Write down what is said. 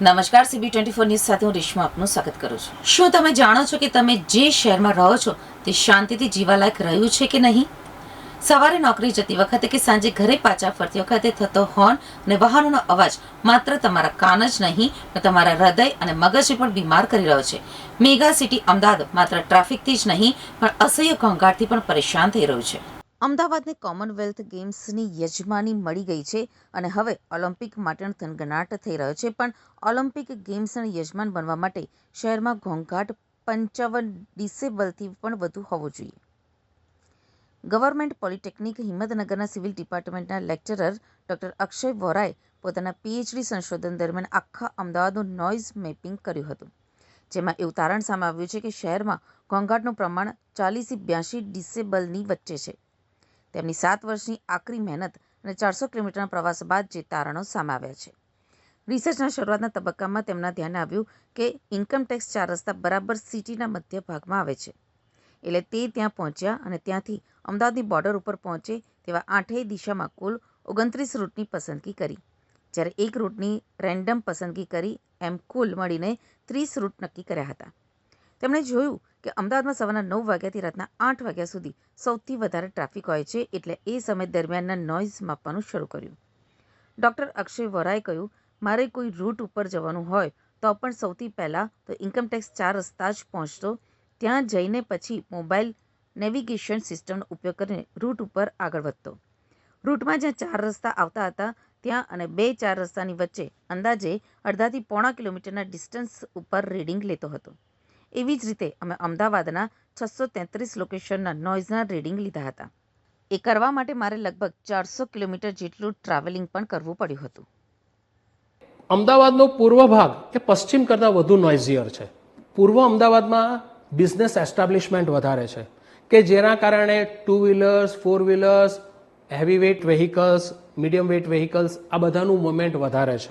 નમસ્કાર, CB24 news સાથે હું રેશમા આપનું સ્વાગત કરું છું. શું તમે જાણો છો કે તમે જે શહેરમાં રહો છો તે શાંતિથી જીવાલાયક રહ્યું છે કે નહીં? સવારે નોકરી જતી વખતે કે સાંજે ઘરે પાછા ફરતી વખતે થતો હોર્ન અને વાહનોનો અવાજ માત્ર તમારા કાન જ નહીં પણ તમારા હૃદય અને મગજને પણ બીમાર કરી રહ્યો છે. મેગા સિટી અમદાવાદ માત્ર ટ્રાફિકથી જ નહીં પણ અસહ્ય ઘોંઘાટથી પણ પરેશાન થઈ રહ્યું છે. અમદાવાદને કોમનવેલ્થ ગેમ્સની યજમાની મળી ગઈ છે અને હવે ઓલિમ્પિક માટે થનગનાટ થઈ રહ્યો છે. પણ ઓલિમ્પિક ગેમ્સના યજમાન બનવા માટે શહેરમાં ઘોંઘાટ 55 ડિસેબલથી પણ વધુ હોવો જોઈએ. ગવર્મેન્ટ પોલિટેકનિક હિંમતનગરના સિવિલ ડિપાર્ટમેન્ટના લેક્ચરર ડોક્ટર અક્ષય વોરાએ પોતાના PhD સંશોધન દરમિયાન આખા અમદાવાદનું નોઇઝ મેપિંગ કર્યું હતું, જેમાં એવું તારણ સામે આવ્યું છે કે શહેરમાં ઘોંઘાટનું પ્રમાણ 40 થી 82 ડિસેબલની વચ્ચે છે. તેમની 7 વર્ષની આકરી મહેનત અને 400 કિલોમીટરના પ્રવાસ બાદ જે તારણો સામે આવ્યા છે. રિસર્ચના શરૂઆતના તબક્કામાં તેમના ધ્યાને આવ્યું કે ઇન્કમટેક્સ 4 રસ્તા બરાબર સિટીના મધ્ય ભાગમાં આવે છે. એટલે તે ત્યાં પહોંચ્યા અને ત્યાંથી અમદાવાદની બોર્ડર ઉપર પહોંચે તેવા 8 દિશામાં કુલ 29 રૂટની પસંદગી કરી. જ્યારે એક રૂટની રેન્ડમ પસંદગી કરી એમ કુલ મળીને 30 રૂટ નક્કી કર્યા હતા. તેમણે જોયું કે અમદાવાદમાં સવારના 9 વાગ્યાથી રાતના 8 વાગ્યા સુધી સૌથી વધારે ટ્રાફિક હોય છે, એટલે એ સમય દરમિયાનના નોઇઝ માપવાનું શરૂ કર્યું. ડૉક્ટર અક્ષય વોરાએ કહ્યું, મારે કોઈ રૂટ ઉપર જવાનું હોય તો પણ સૌથી પહેલાં તો ઇન્કમટેક્સ 4 રસ્તા જ પહોંચતો, ત્યાં જઈને પછી મોબાઈલ નેવિગેશન સિસ્ટમનો ઉપયોગ કરીને રૂટ ઉપર આગળ વધતો. રૂટમાં જ્યાં 4 રસ્તા આવતા હતા ત્યાં અને 2-4 રસ્તાની વચ્ચે અંદાજે અડધાથી પોણા કિલોમીટરના ડિસ્ટન્સ ઉપર રીડિંગ લેતો હતો. એવી જ રીતે અમે અમદાવાદના 633 લોકેશનના નોઇઝના રીડિંગ લીધા હતા. એ કરવા માટે મારે લગભગ 400 કિલોમીટર જેટલું ટ્રાવેલિંગ પણ કરવું પડ્યું હતું. અમદાવાદનો પૂર્વ ભાગ એ પશ્ચિમ કરતાં વધુ નોઇઝીયર છે. પૂર્વ અમદાવાદમાં બિઝનેસ એસ્ટાબ્લિશમેન્ટ વધારે છે કે જેના કારણે 2 wheelers, 4 wheelers, heavy weight vehicles, medium weight vehicles આ બધાનું મુવમેન્ટ વધારે છે.